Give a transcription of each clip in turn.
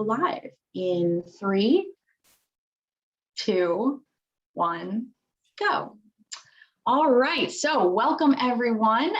live in 3, 2, 1, go. All right, so welcome everyone.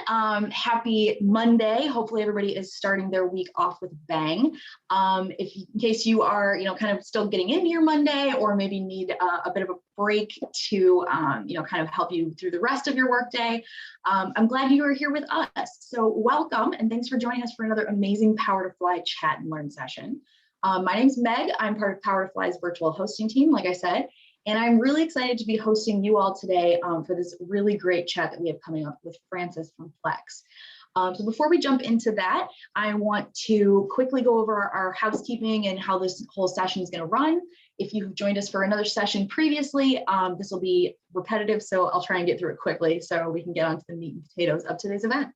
Happy Monday. Hopefully everybody is starting their week off with a bang. In case you are, kind of still getting into your Monday, or maybe need a bit of a break to, kind of help you through the rest of your workday, I'm glad you are here with us. So welcome, and thanks for joining us for another amazing Power to Fly chat and learn session. My name's Meg. I'm part of Power to Fly's virtual hosting team, like I said. And I'm really excited to be hosting you all today for this really great chat that we have coming up with Francis from Plex. So before we jump into that, I want to quickly go over our housekeeping and how this whole session is going to run. If you've joined us for another session previously, this will be repetitive, so I'll try and get through it quickly so we can get onto the meat and potatoes of today's event.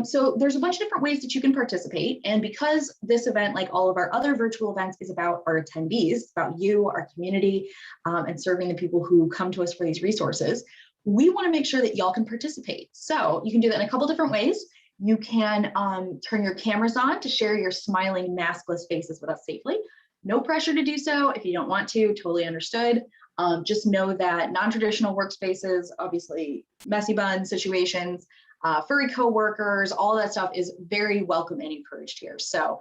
So there's a bunch of different ways that you can participate. And because this event, like all of our other virtual events, is about our attendees, about you, our community, and serving the people who come to us for these resources, we want to make sure that y'all can participate. So you can do that in a couple different ways. You can turn your cameras on to share your smiling, maskless faces with us safely. No pressure to do so. If you don't want to, totally understood. Just know that non-traditional workspaces, obviously messy bun situations, furry coworkers, all that stuff is very welcome and encouraged here. So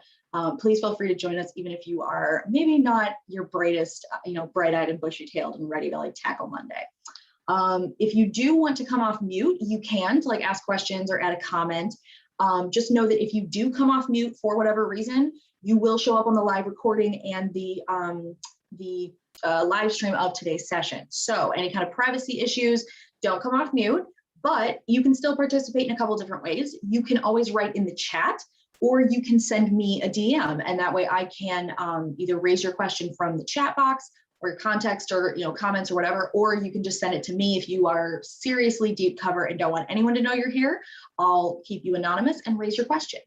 please feel free to join us, even if you are maybe not your brightest, bright-eyed and bushy-tailed and ready to like tackle Monday. If you do want to come off mute, you can to like ask questions or add a comment. Just know that if you do come off mute for whatever reason, you will show up on the live recording and the live stream of today's session. So any kind of privacy issues, don't come off mute. But you can still participate in a couple different ways. You can always write in the chat, or you can send me a DM, and that way I can either raise your question from the chat box or your context or comments or whatever, or you can just send it to me if you are seriously deep cover and don't want anyone to know you're here. I'll keep you anonymous and raise your question.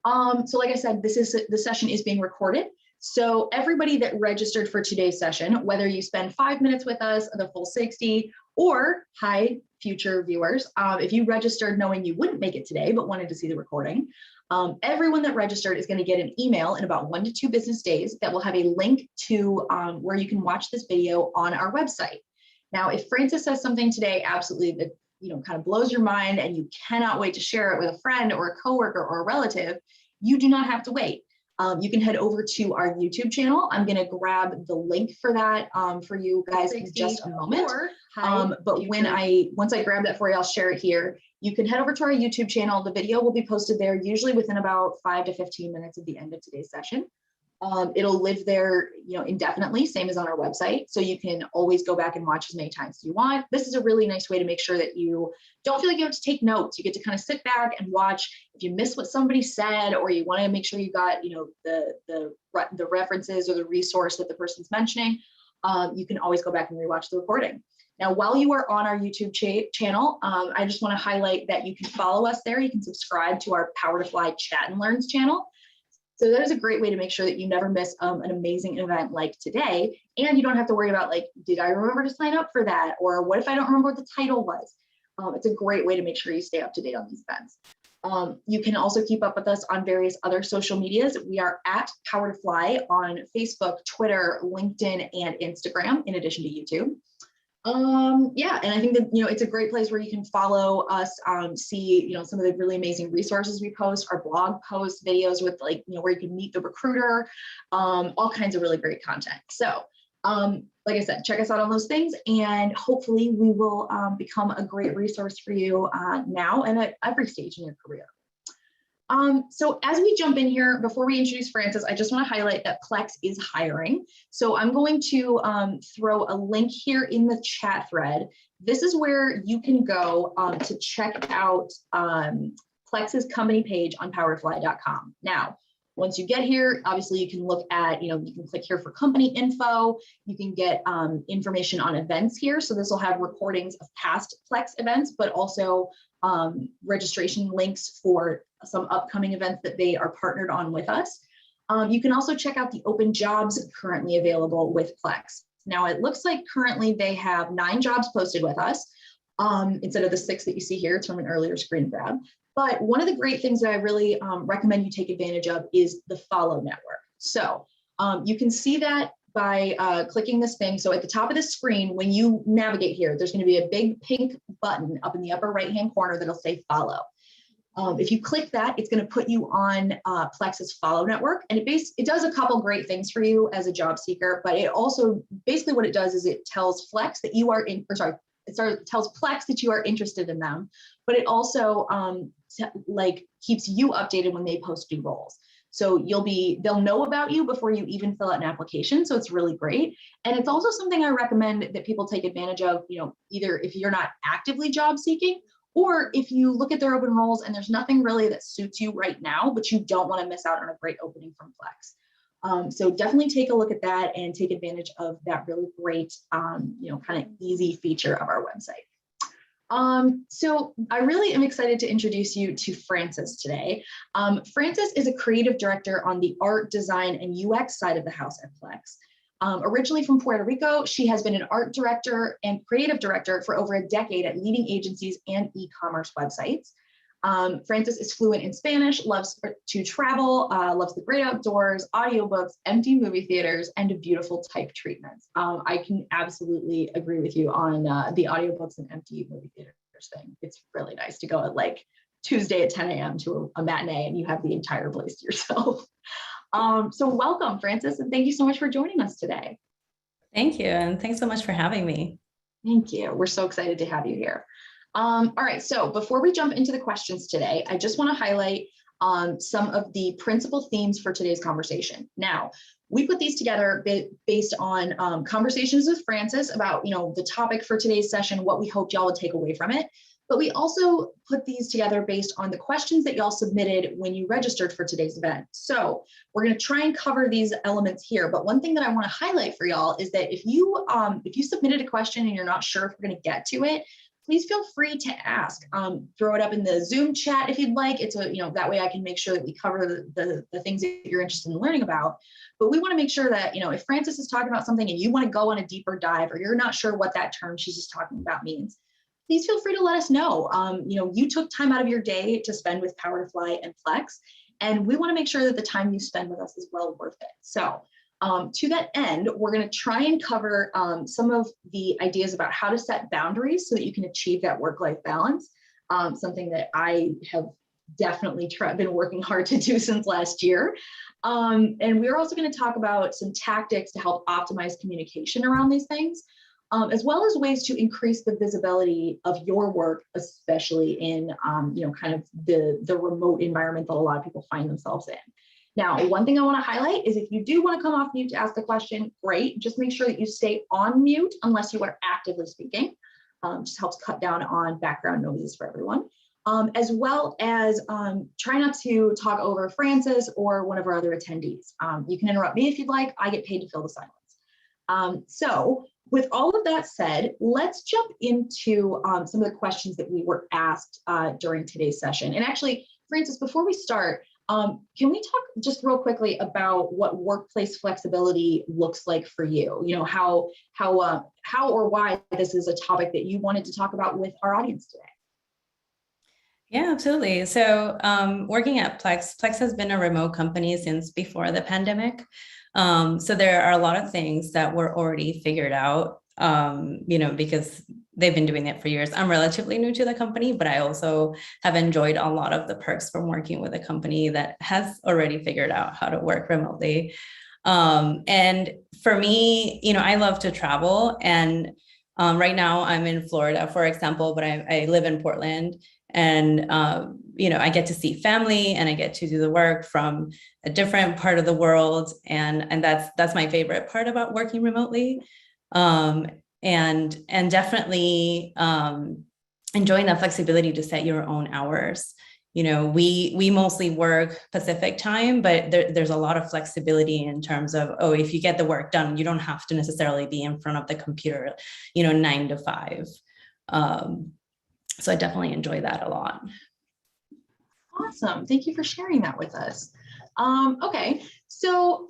So like I said, the session is being recorded. So everybody that registered for today's session, whether you spend 5 minutes with us, the full 60, or hi, future viewers, if you registered knowing you wouldn't make it today, but wanted to see the recording, everyone that registered is going to get an email in about 1 to 2 business days that will have a link to where you can watch this video on our website. Now, if Francis says something today absolutely that kind of blows your mind and you cannot wait to share it with a friend or a coworker or a relative, you do not have to wait. You can head over to our YouTube channel. I'm going to grab the link for that for you guys in just a moment. But once I grab that for you, I'll share it here. You can head over to our YouTube channel. The video will be posted there usually within about 5 to 15 minutes of the end of today's session. It'll live there, indefinitely, same as on our website. So you can always go back and watch as many times as you want. This is a really nice way to make sure that you don't feel like you have to take notes. You get to kind of sit back and watch. If you miss what somebody said, or you want to make sure you got, the references or the resource that the person's mentioning, you can always go back and rewatch the recording. Now, while you are on our YouTube channel, I just want to highlight that you can follow us there. You can subscribe to our Power to Fly Chat and Learns channel. So that is a great way to make sure that you never miss an amazing event like today. And you don't have to worry about like, did I remember to sign up for that? Or what if I don't remember what the title was? It's a great way to make sure you stay up to date on these events. You can also keep up with us on various other social medias. We are at Power to Fly on Facebook, Twitter, LinkedIn, and Instagram, in addition to YouTube. Yeah, and I think that, it's a great place where you can follow us, see, some of the really amazing resources we post, our blog posts, videos with where you can meet the recruiter, all kinds of really great content. So, like I said, check us out on those things, and hopefully we will become a great resource for you now and at every stage in your career. So as we jump in here, before we introduce Francis, I just want to highlight that Plex is hiring. So I'm going to throw a link here in the chat thread. This is where you can go to check out Plex's company page on powerfly.com. Now, once you get here, obviously you can look at, you can click here for company info. You can get information on events here. So this will have recordings of past Plex events, but also registration links for some upcoming events that they are partnered on with us. You can also check out the open jobs currently available with Plex. Now it looks like currently they have 9 jobs posted with us instead of the 6 that you see here. It's from an earlier screen grab. But one of the great things that I really recommend you take advantage of is the follow network. So you can see that by clicking this thing. So at the top of the screen, when you navigate here, there's going to be a big pink button up in the upper right-hand corner that'll say follow. If you click that, it's going to put you on Plex's follow network, and it does a couple great things for you as a job seeker. But it also basically what it does is it tells Plex that you are it tells Plex that you are interested in them, but it also keeps you updated when they post new roles. So they'll know about you before you even fill out an application. So it's really great. And it's also something I recommend that people take advantage of, either if you're not actively job seeking, or if you look at their open roles and there's nothing really that suits you right now, but you don't want to miss out on a great opening from Plex. So definitely take a look at that and take advantage of that really great, kind of easy feature of our website. So I really am excited to introduce you to Frances today. Frances is a creative director on the art, design, and UX side of the house at Plex. Originally from Puerto Rico, she has been an art director and creative director for over a decade at leading agencies and e-commerce websites. Frances is fluent in Spanish, loves to travel, loves the great outdoors, audiobooks, empty movie theaters, and beautiful type treatments. I can absolutely agree with you on the audiobooks and empty movie theaters thing. It's really nice to go at like Tuesday at 10 a.m. to a matinee and you have the entire place to yourself. So welcome, Frances, and thank you so much for joining us today. Thank you, and thanks so much for having me. Thank you. We're so excited to have you here. All right, so before we jump into the questions today, I just want to highlight some of the principal themes for today's conversation. Now, we put these together based on conversations with Frances about, the topic for today's session, what we hoped y'all would take away from it. But we also put these together based on the questions that y'all submitted when you registered for today's event. So we're going to try and cover these elements here. But one thing that I want to highlight for y'all is that if you submitted a question and you're not sure if we're going to get to it, please feel free to ask. Throw it up in the Zoom chat if you'd like. It's that way I can make sure that we cover the things that you're interested in learning about. But we want to make sure that, if Frances is talking about something and you want to go on a deeper dive, or you're not sure what that term she's just talking about means, please feel free to let us know. You took time out of your day to spend with Power to Fly and Plex, and we want to make sure that the time you spend with us is well worth it. So to that end, we're going to try and cover some of the ideas about how to set boundaries so that you can achieve that work-life balance, something that I have definitely been working hard to do since last year. And we're also going to talk about some tactics to help optimize communication around these things, as well as ways to increase the visibility of your work, especially in kind of the remote environment that a lot of people find themselves in. Now, one thing I want to highlight is if you do want to come off mute to ask a question, great. Just make sure that you stay on mute unless you are actively speaking. Just helps cut down on background noises for everyone. As well as try not to talk over Frances or one of our other attendees. You can interrupt me if you'd like. I get paid to fill the silence. So with all of that said, let's jump into some of the questions that we were asked during today's session. And actually, Frances, before we start, can we talk just real quickly about what workplace flexibility looks like for you? How or why this is a topic that you wanted to talk about with our audience today. Yeah, absolutely. So working at Plex has been a remote company since before the pandemic. So there are a lot of things that were already figured out, because they've been doing it for years. I'm relatively new to the company, but I also have enjoyed a lot of the perks from working with a company that has already figured out how to work remotely. And for me, I love to travel, and right now I'm in Florida, for example, but I live in Portland. And, I get to see family and I get to do the work from a different part of the world. And that's my favorite part about working remotely. And definitely enjoying that flexibility to set your own hours. We mostly work Pacific time, but there's a lot of flexibility in terms of, if you get the work done, you don't have to necessarily be in front of the computer, 9 to 5. So I definitely enjoy that a lot. Awesome. Thank you for sharing that with us. Okay, so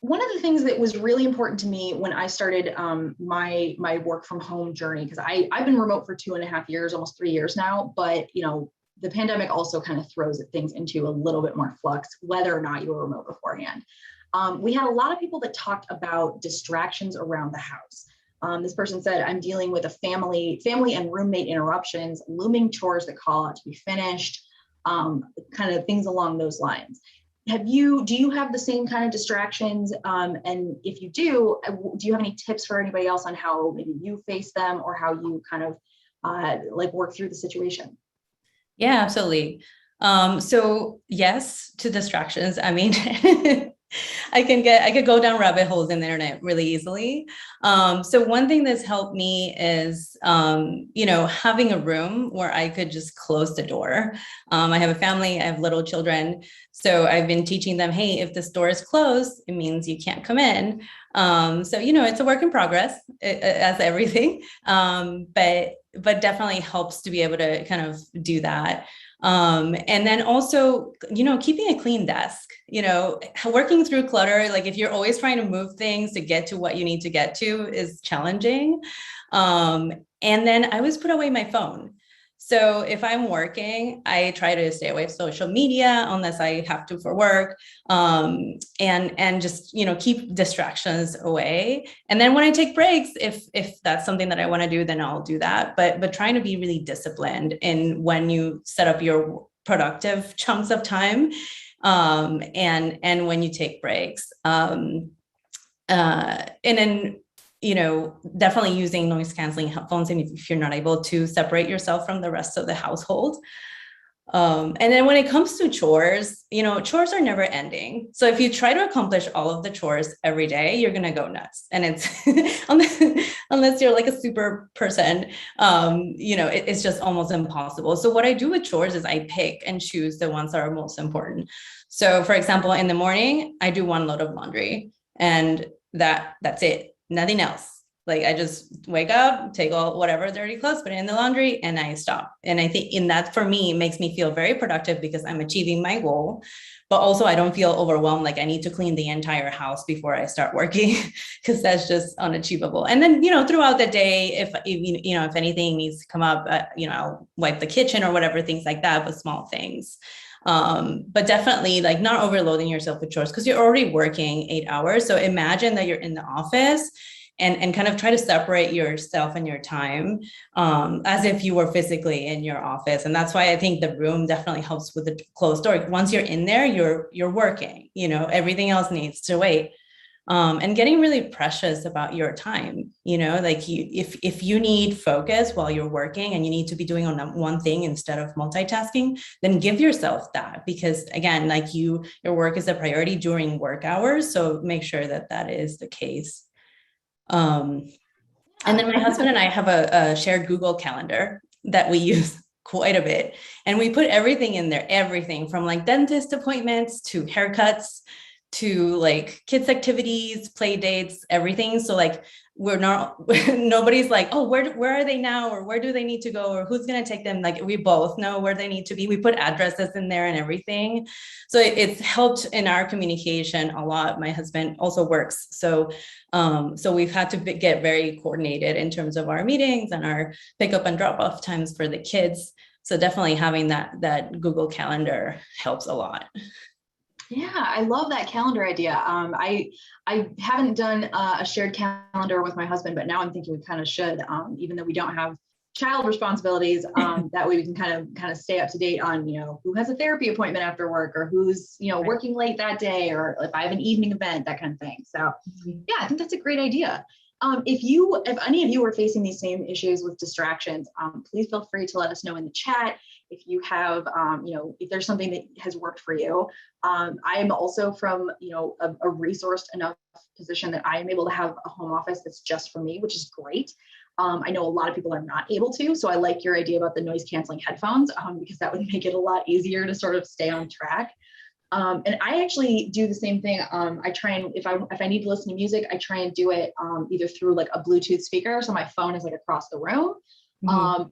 one of the things that was really important to me when I started my work from home journey, because I've been remote for 2.5 years, almost 3 years now, but the pandemic also kind of throws things into a little bit more flux, whether or not you were remote beforehand. We had a lot of people that talked about distractions around the house. This person said, I'm dealing with a family and roommate interruptions, looming chores that call out to be finished, kind of things along those lines. Do you have the same kind of distractions? And if you do you have any tips for anybody else on how maybe you face them or how you kind of like work through the situation? Yeah, absolutely. So yes, to distractions. I mean, I could go down rabbit holes in the internet really easily. So one thing that's helped me is, having a room where I could just close the door. I have a family, I have little children. So I've been teaching them, hey, if this door is closed, it means you can't come in. It's a work in progress, as everything. But definitely helps to be able to kind of do that. And then also, keeping a clean desk, working through clutter, like if you're always trying to move things to get to what you need to get to is challenging. And then I always put away my phone. So if I'm working, I try to stay away from social media unless I have to for work, and just, keep distractions away. And then when I take breaks, if that's something that I want to do, then I'll do that. But trying to be really disciplined in when you set up your productive chunks of time, and when you take breaks. And then definitely using noise canceling headphones and if you're not able to separate yourself from the rest of the household. And then when it comes to chores, chores are never ending. So if you try to accomplish all of the chores every day, you're going to go nuts. And it's unless you're like a super person, it's just almost impossible. So what I do with chores is I pick and choose the ones that are most important. So for example, in the morning, I do one load of laundry and that's it. Nothing else. Like I just wake up, take all whatever dirty clothes, put it in the laundry, and I stop. And I think in that for me makes me feel very productive because I'm achieving my goal, but also I don't feel overwhelmed. Like I need to clean the entire house before I start working because that's just unachievable. And then, throughout the day, if anything needs to come up, I'll wipe the kitchen or whatever, things like that, but small things. But definitely like not overloading yourself with chores because you're already working 8 hours. So imagine that you're in the office and kind of try to separate yourself and your time, as if you were physically in your office. And that's why I think the room definitely helps with the closed door. Once you're in there, you're working, everything else needs to wait. And getting really precious about your time, like if you need focus while you're working and you need to be doing on one thing instead of multitasking, then give yourself that because again, like your work is a priority during work hours. So make sure that is the case. And then my husband and I have a shared Google Calendar that we use quite a bit. And we put everything in there, everything from like dentist appointments to haircuts to like kids activities, play dates, everything. So like nobody's like, oh, where are they now? Or where do they need to go? Or who's going to take them? Like we both know where they need to be. We put addresses in there and everything. So it's helped in our communication a lot. My husband also works. So we've had to get very coordinated in terms of our meetings and our pickup and drop off times for the kids. So definitely having that Google Calendar helps a lot. Yeah, I love that calendar idea. I haven't done a shared calendar with my husband, but now I'm thinking we kind of should, even though we don't have child responsibilities. That way we can kind of stay up to date on, who has a therapy appointment after work or who's, working late that day, or if I have an evening event, that kind of thing. So yeah, I think that's a great idea. If any of you are facing these same issues with distractions, please feel free to let us know in the chat. If you have, if there's something that has worked for you. I'm also from, a resourced enough position that I am able to have a home office that's just for me, which is great. I know a lot of people are not able to, so I like your idea about the noise canceling headphones, because that would make it a lot easier to sort of stay on track. And I actually do the same thing. I try and if I need to listen to music, I try and do it either through like a Bluetooth speaker, so my phone is like across the room,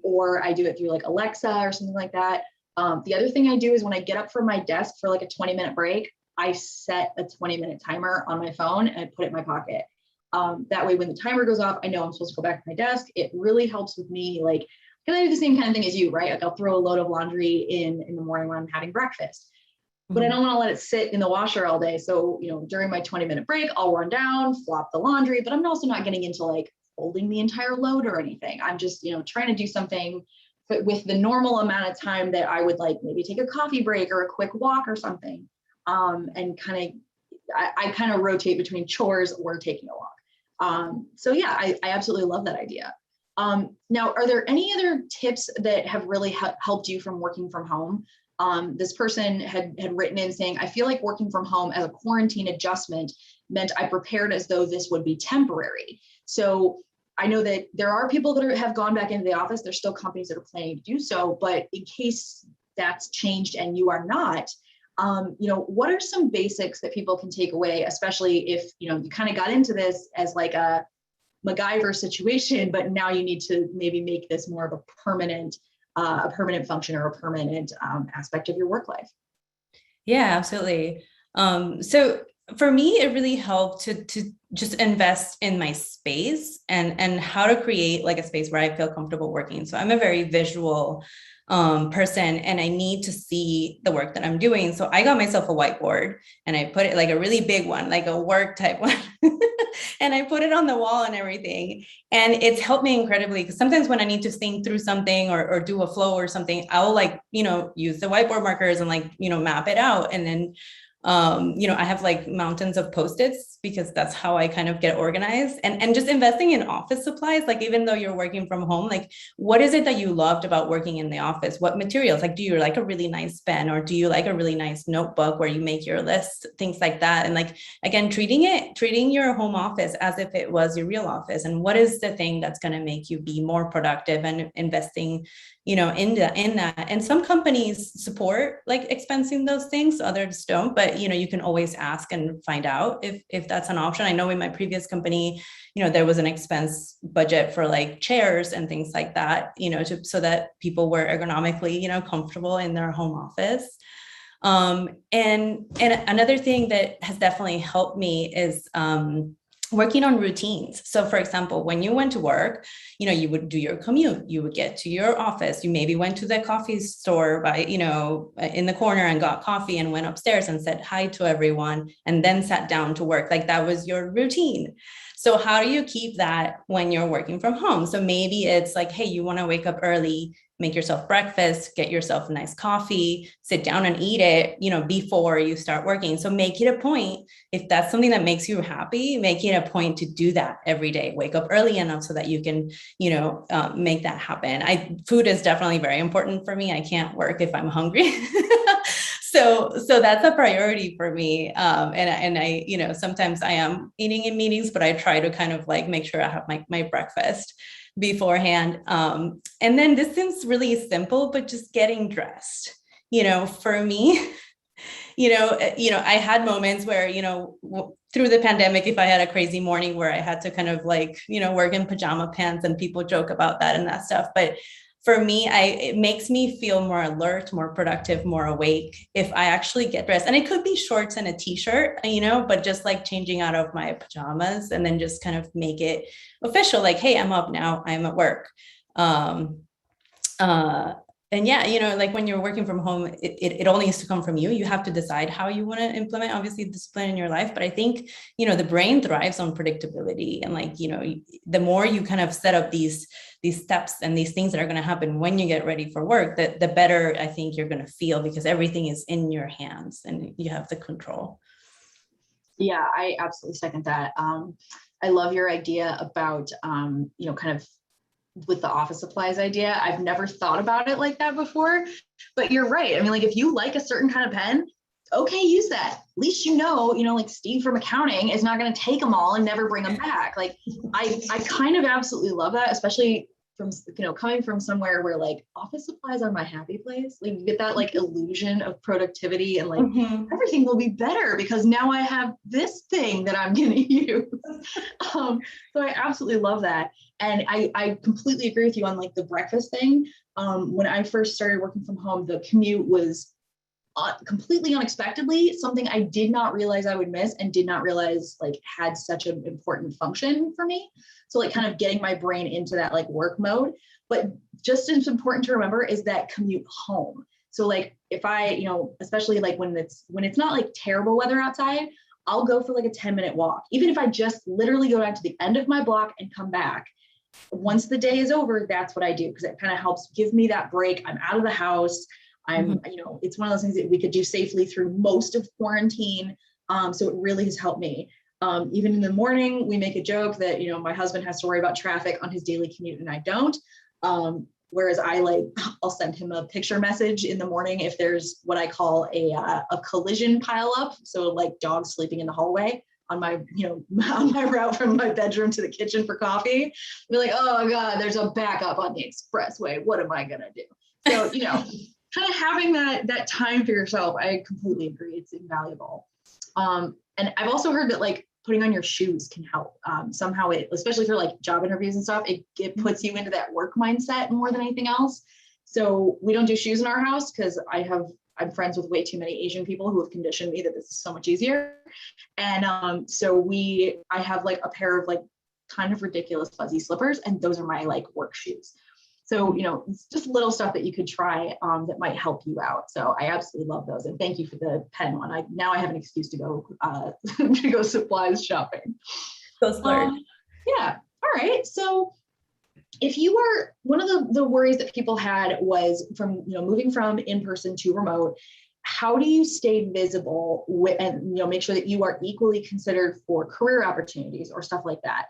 or I do it through like Alexa or something like that. The other thing I do is when I get up from my desk for like a 20-minute break, I set a 20-minute timer on my phone and I put it in my pocket. That way, when the timer goes off, I know I'm supposed to go back to my desk. It really helps with me, like, because I do the same kind of thing as you, right? Like I'll throw a load of laundry in the morning when I'm having breakfast. but I Mhm. don't want to let it sit in the washer all day. So, during my 20-minute break, I'll run down, flop the laundry, but I'm also not getting into like folding the entire load or anything. I'm just, trying to do something with the normal amount of time that I would like maybe take a coffee break or a quick walk or something. And I kind of rotate between chores or taking a walk. So yeah, I absolutely love that idea. Now, are there any other tips that have really helped you from working from home? This person had written in saying, I feel like working from home as a quarantine adjustment meant I prepared as though this would be temporary. So I know that there are people that have gone back into the office. There's still companies that are planning to do so, but in case that's changed and you are not, what are some basics that people can take away, especially if, you kind of got into this as like a MacGyver situation, but now you need to maybe make this more of a permanent function or a permanent aspect of your work life. Yeah, absolutely. So for me, it really helped to just invest in my space and how to create like a space where I feel comfortable working. So I'm a very visual person, and I need to see the work that I'm doing. So I got myself a whiteboard, and I put it like a really big one, like a work type one. And I put it on the wall and everything. And it's helped me incredibly, because sometimes when I need to think through something or do a flow or something, I'll like, use the whiteboard markers and like, map it out. And then I have like mountains of Post-its, because that's how I kind of get organized, and just investing in office supplies. Like, even though you're working from home, like, what is it that you loved about working in the office? What materials? Like, do you like a really nice pen, or do you like a really nice notebook where you make your list, things like that? And like, again, treating your home office as if it was your real office. And what is the thing that's going to make you be more productive, and investing in that. And some companies support like expensing those things, others don't, but you can always ask and find out if that's an option. I know in my previous company, there was an expense budget for like chairs and things like that, so that people were ergonomically, comfortable in their home office. And another thing that has definitely helped me is working on routines. So for example, when you went to work, you would do your commute, you would get to your office, you maybe went to the coffee store by, in the corner and got coffee and went upstairs and said hi to everyone and then sat down to work. Like, that was your routine. So how do you keep that when you're working from home? So maybe it's like, hey, you want to wake up early, make yourself breakfast, get yourself a nice coffee, sit down and eat it, before you start working. So make it a point. If that's something that makes you happy, make it a point to do that every day. Wake up early enough so that you can, make that happen. Food is definitely very important for me. I can't work if I'm hungry. So that's a priority for me. And I, sometimes I am eating in meetings, but I try to kind of like make sure I have my breakfast beforehand. And then this seems really simple, but just getting dressed, for me, I had moments where, through the pandemic, if I had a crazy morning where I had to kind of like, work in pajama pants, and people joke about that and that stuff. But for me, it makes me feel more alert, more productive, more awake if I actually get dressed. And it could be shorts and a t-shirt, but just like changing out of my pajamas and then just kind of make it official. Like, hey, I'm up now, I'm at work. And yeah, like when you're working from home, it all needs to come from you. You have to decide how you want to implement, obviously, discipline in your life. But I think, the brain thrives on predictability. And like, the more you kind of set up these steps and these things that are going to happen when you get ready for work, the better I think you're going to feel, because everything is in your hands and you have the control. Yeah, I absolutely second that. I love your idea about, kind of with the office supplies idea. I've never thought about it like that before, but you're right. I mean, like, if you like a certain kind of pen, okay, use that. At least like Steve from accounting is not going to take them all and never bring them back. Like, I kind of absolutely love that, especially from, coming from somewhere where like office supplies are my happy place. Like, you get that like illusion of productivity and like everything will be better because now I have this thing that I'm going to use. So I absolutely love that. And I completely agree with you on like the breakfast thing. When I first started working from home, the commute was completely unexpectedly something I did not realize I would miss and did not realize like had such an important function for me. So like kind of getting my brain into that like work mode. But just as important to remember is that commute home. So like if I, especially like when it's not like terrible weather outside, I'll go for like a 10-minute walk. Even if I just literally go down to the end of my block and come back, once the day is over, that's what I do, because it kind of helps give me that break. I'm out of the house. It's one of those things that we could do safely through most of quarantine. So it really has helped me. Even in the morning, we make a joke that, my husband has to worry about traffic on his daily commute and I don't. Whereas I'll send him a picture message in the morning if there's what I call a collision pile up. So like dogs sleeping in the hallway on my, on my route from my bedroom to the kitchen for coffee. Be like, oh God, there's a backup on the expressway. What am I gonna do? So, kind of having that time for yourself, I completely agree. It's invaluable. And I've also heard that like putting on your shoes can help. Somehow especially for like job interviews and stuff, it puts you into that work mindset more than anything else. So we don't do shoes in our house because I'm friends with way too many Asian people who have conditioned me that this is so much easier. And so I have like a pair of like kind of ridiculous fuzzy slippers, and those are my like work shoes. So, it's just little stuff that you could try that might help you out. So I absolutely love those. And thank you for the pen one. Now I have an excuse to go to go supplies shopping. Go splurge. Yeah. All right. So if you were, one of the worries that people had was from, moving from in-person to remote, how do you stay visible and, make sure that you are equally considered for career opportunities or stuff like that?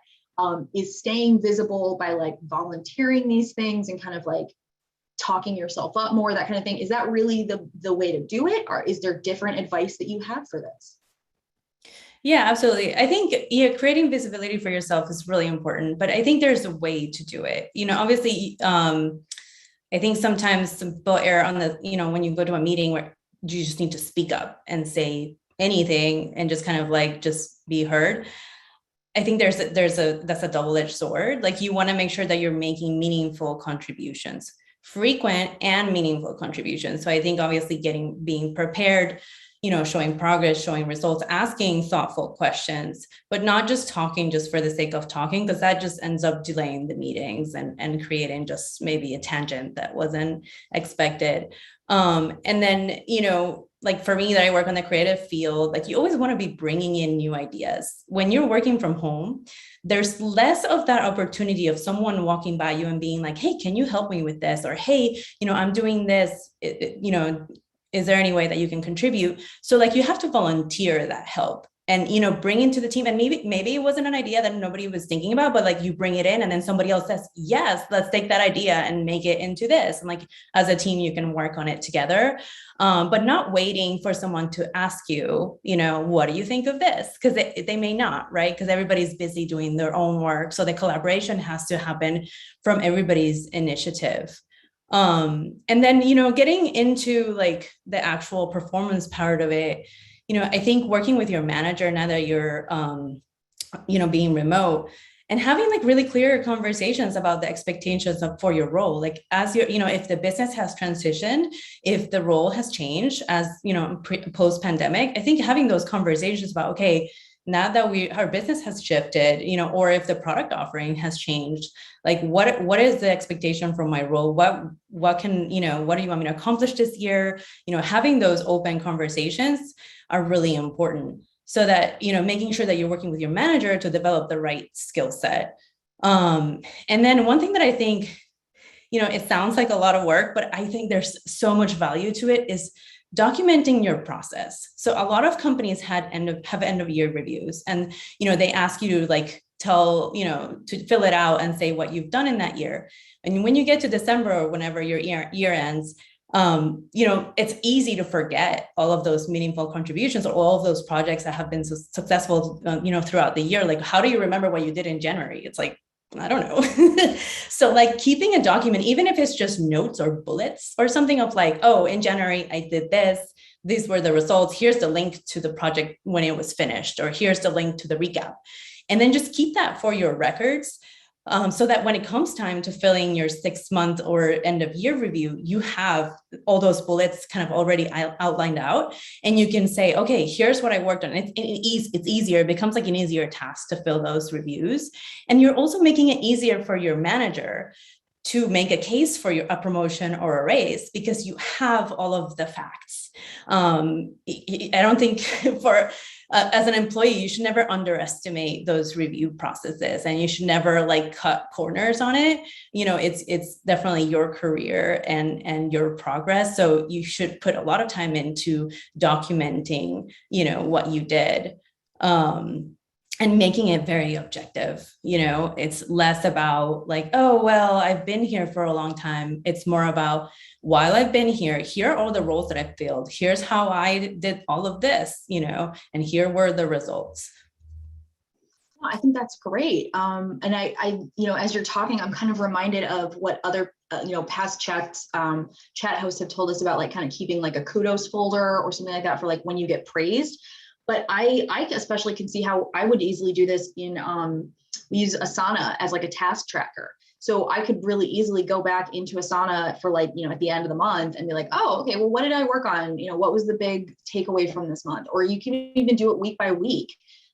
Is staying visible by like volunteering these things and kind of like talking yourself up more, that kind of thing. Is that really the way to do it? Or is there different advice that you have for this? Yeah, absolutely. I think creating visibility for yourself is really important, but I think there's a way to do it. Obviously, I think sometimes people err on the, when you go to a meeting where you just need to speak up and say anything and just kind of like just be heard. I think that's a double-edged sword. Like you want to make sure that you're making meaningful contributions, frequent and meaningful contributions. So I think obviously being prepared, showing progress, showing results, asking thoughtful questions, but not just talking just for the sake of talking, because that just ends up delaying the meetings and creating just maybe a tangent that wasn't expected. And then, like for me that I work on the creative field, like you always want to be bringing in new ideas. When you're working from home, there's less of that opportunity of someone walking by you and being like, hey, can you help me with this? Or, hey, I'm doing this, is there any way that you can contribute? So like you have to volunteer that help and, bring into the team. And maybe it wasn't an idea that nobody was thinking about, but like you bring it in and then somebody else says, yes, let's take that idea and make it into this. And like, as a team, you can work on it together, but not waiting for someone to ask you, what do you think of this? Because they may not, right? Because everybody's busy doing their own work. So the collaboration has to happen from everybody's initiative. And then, getting into like the actual performance part of it, I think working with your manager now that you're, being remote and having like really clear conversations about the expectations for your role. Like as you're, if the business has transitioned, if the role has changed as, post pandemic, I think having those conversations about, okay, now that our business has shifted, or if the product offering has changed, like what is the expectation from my role? What do you want me to accomplish this year? Having those open conversations are really important so that, making sure that you're working with your manager to develop the right skill set. And then one thing that I think, it sounds like a lot of work, but I think there's so much value to it is documenting your process. So a lot of companies have end of year reviews, and they ask you to like to fill it out and say what you've done in that year. And when you get to December or whenever your year ends, it's easy to forget all of those meaningful contributions or all of those projects that have been so successful, throughout the year. Like, how do you remember what you did in January? It's like, I don't know. So like keeping a document, even if it's just notes or bullets or something of like, oh, in January, I did this. These were the results. Here's the link to the project when it was finished, or here's the link to the recap. And then just keep that for your records. So that when it comes time to filling your 6-month or end of year review, you have all those bullets kind of already outlined out, and you can say, okay, here's what I worked on. It's easier. It becomes like an easier task to fill those reviews. And you're also making it easier for your manager to make a case for a promotion or a raise because you have all of the facts. I don't think as an employee, you should never underestimate those review processes, and you should never like cut corners on it. It's definitely your career and your progress. So you should put a lot of time into documenting, what you did. And making it very objective. It's less about like, oh, well, I've been here for a long time. It's more about, while I've been here are all the roles that I filled. Here's how I did all of this, and here were the results. I think that's great. And I, as you're talking, I'm kind of reminded of what other, past chat hosts have told us about, like kind of keeping like a kudos folder or something like that for like when you get praised. But I especially can see how I would easily do this in, we use Asana as like a task tracker. So I could really easily go back into Asana for like, at the end of the month and be like, oh, okay, well, what did I work on? What was the big takeaway from this month? Or you can even do it week by week.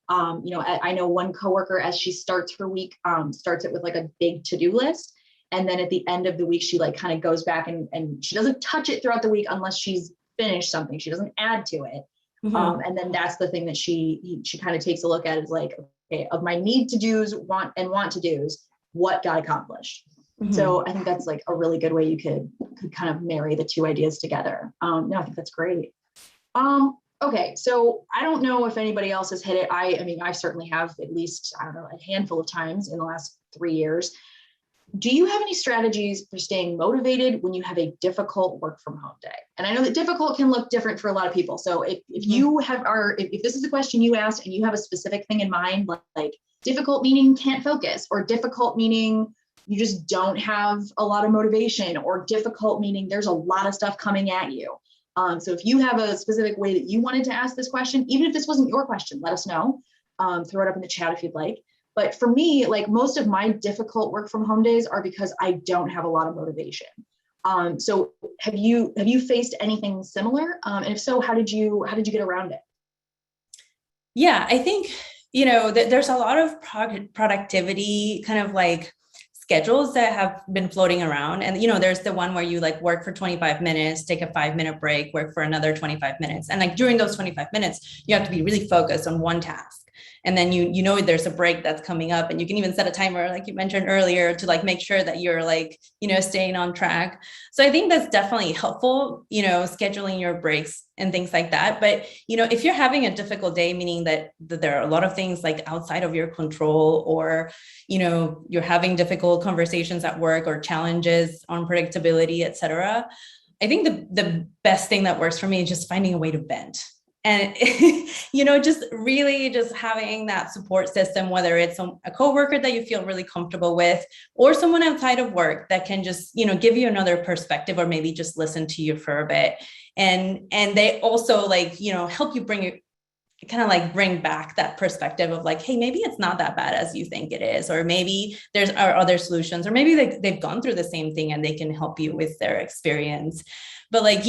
I know one coworker, as she starts her week, starts it with like a big to-do list. And then at the end of the week, she like kind of goes back and she doesn't touch it throughout the week unless she's finished something. She doesn't add to it. Mm-hmm. And then that's the thing that she kind of takes a look at, is like, okay, of my need to do's, want to do's, what got accomplished. Mm-hmm. So I think that's like a really good way you could kind of marry the two ideas together. No, I think that's great. Okay, so I don't know if anybody else has hit it. I mean, I certainly have at least, I don't know, a handful of times in the last 3 years. Do you have any strategies for staying motivated when you have a difficult work from home day? And I know that difficult can look different for a lot of people. So if you have if this is the question you asked and you have a specific thing in mind, like difficult meaning can't focus, or difficult meaning you just don't have a lot of motivation, or difficult meaning there's a lot of stuff coming at you. So if you have a specific way that you wanted to ask this question, even if this wasn't your question, let us know. Throw it up in the chat if you'd like. But for me, like most of my difficult work from home days are because I don't have a lot of motivation. So have you faced anything similar? And if so, how did you get around it? Yeah, I think, there's a lot of productivity kind of like schedules that have been floating around. And, there's the one where you like work for 25 minutes, take a 5-minute break, work for another 25 minutes. And like during those 25 minutes, you have to be really focused on one task. And then there's a break that's coming up, and you can even set a timer, like you mentioned earlier, to like make sure that you're like, staying on track. So I think that's definitely helpful, scheduling your breaks and things like that. But, if you're having a difficult day, meaning that there are a lot of things like outside of your control, or, you're having difficult conversations at work or challenges on predictability, et cetera, I think the best thing that works for me is just finding a way to vent. And, just really just having that support system, whether it's a coworker that you feel really comfortable with, or someone outside of work that can just, give you another perspective, or maybe just listen to you for a bit. And they also like, help you bring back that perspective of like, hey, maybe it's not that bad as you think it is, or maybe there's other solutions, or maybe they've gone through the same thing and they can help you with their experience. But like,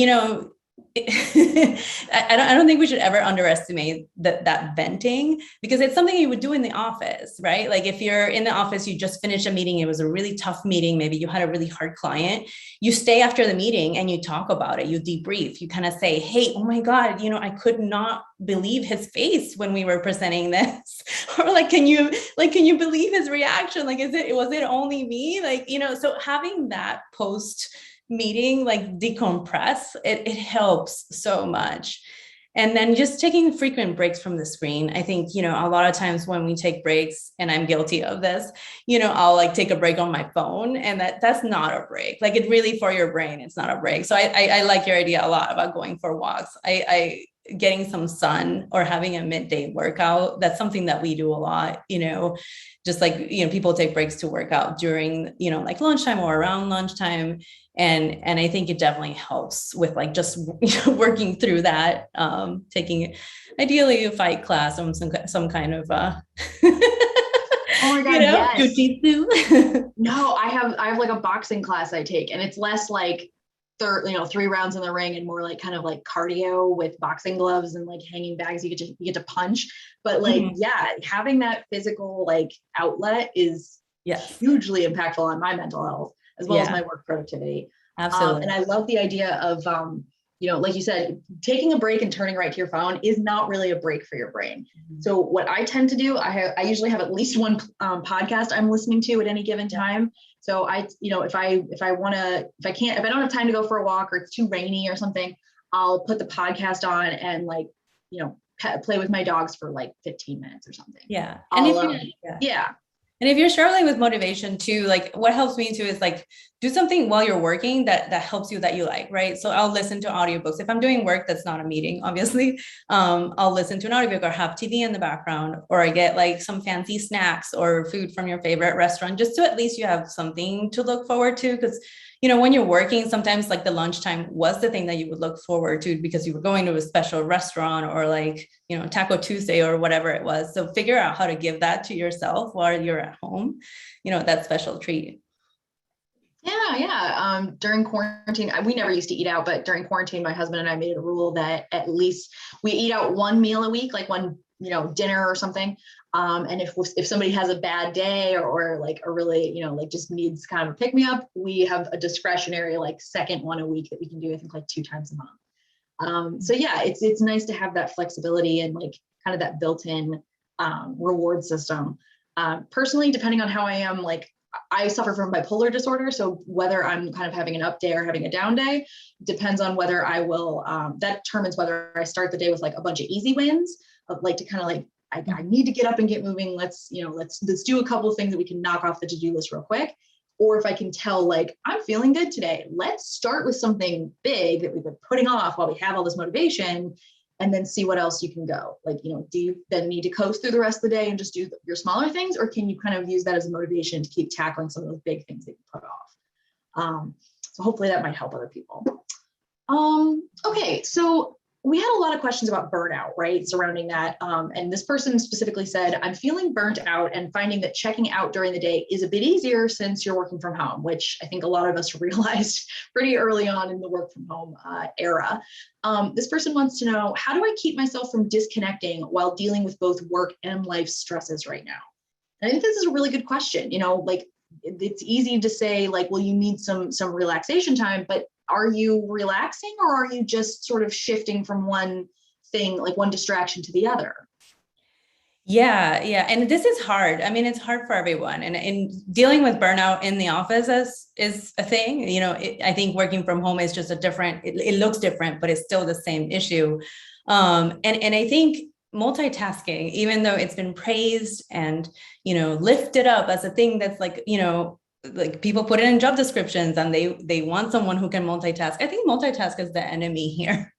I don't think we should ever underestimate that venting, because it's something you would do in the office, right? Like if you're in the office, you just finished a meeting, it was a really tough meeting, maybe you had a really hard client, you stay after the meening and you talk about it, you debrief, you kind of say, hey, oh my God, I could not believe his face when we were presenting this, or like, can you believe his reaction? Like, was it only me? Like, so having that post meeting, like decompress, it helps so much. And then just taking frequent breaks from the screen. I think, a lot of times when we take breaks, and I'm guilty of this, I'll like take a break on my phone, and that's not a break. Like it really, for your brain, it's not a break. So I like your idea a lot about going for walks. I getting some sun or having a midday workout, that's something that we do a lot, just like, people take breaks to work out during, like lunchtime or around lunchtime. And I think it definitely helps with like just working through that, taking ideally a fight class or some kind of oh my God, yes. Jiu-jitsu. No, I have like a boxing class I take, and it's less like 3 rounds in the ring and more like kind of like cardio with boxing gloves and like hanging bags. You get to punch, but like, yeah, having that physical like outlet is hugely impactful on my mental health. as well as Yeah, my work productivity. absolutely. And I love the idea of, like you said, taking a break and turning right to your phone is not really a break for your brain. So what I tend to do, I usually have at least one podcast I'm listening to at any given time. So if I don't have time to go for a walk or it's too rainy or something, I'll put the podcast on and play with my dogs for like 15 minutes or something. Yeah. Yeah. And if you're struggling with motivation too, like what helps me too is like do something while you're working that helps you, that you like, right? So I'll listen to audiobooks. If I'm doing work that's not a meeting, obviously, I'll listen to an audiobook or have TV in the background, or I get like some fancy snacks or food from your favorite restaurant, just to at least you have something to look forward to. Because when you're working, sometimes like the lunchtime was the thing that you would look forward to because you were going to a special restaurant or like, Taco Tuesday or whatever it was. So figure out how to give that to yourself while you're at home, that special treat. Yeah. During quarantine, we never used to eat out, but during quarantine, my husband and I made a rule that at least we eat out one meal a week, like one, dinner or something. And if somebody has a bad day or like a really, like just needs kind of a pick me up, we have a discretionary like second one a week that we can do, I think like 2 times a month. So yeah, it's nice to have that flexibility and like kind of that built-in reward system. Personally, depending on how I am, like I suffer from bipolar disorder. So whether I'm kind of having an up day or having a down day depends on whether I will, that determines whether I start the day with like a bunch of easy wins of like to kind of like, I need to get up and get moving. Let's do a couple of things that we can knock off the to-do list real quick. Or if I can tell like, I'm feeling good today, let's start with something big that we've been putting off while we have all this motivation, and then see what else you can go. Like, do you then need to coast through the rest of the day and just do your smaller things? Or can you kind of use that as a motivation to keep tackling some of those big things that you put off? So hopefully that might help other people. Okay, so we had a lot of questions about burnout, right? Surrounding that. And this person specifically said, I'm feeling burnt out and finding that checking out during the day is a bit easier since you're working from home, which I think a lot of us realized pretty early on in the work from home era. This person wants to know, how do I keep myself from disconnecting while dealing with both work and life stresses right now? And I think this is a really good question. Like it's easy to say like, well, you need some relaxation time, but are you relaxing or are you just sort of shifting from one thing, like one distraction to the other? Yeah. And this is hard. I mean, it's hard for everyone. And dealing with burnout in the office is a thing. I think working from home is just it looks different, but it's still the same issue. And I think multitasking, even though it's been praised and, lifted up as a thing that's like, like people put it in job descriptions and they want someone who can multitask. I think multitask is the enemy here.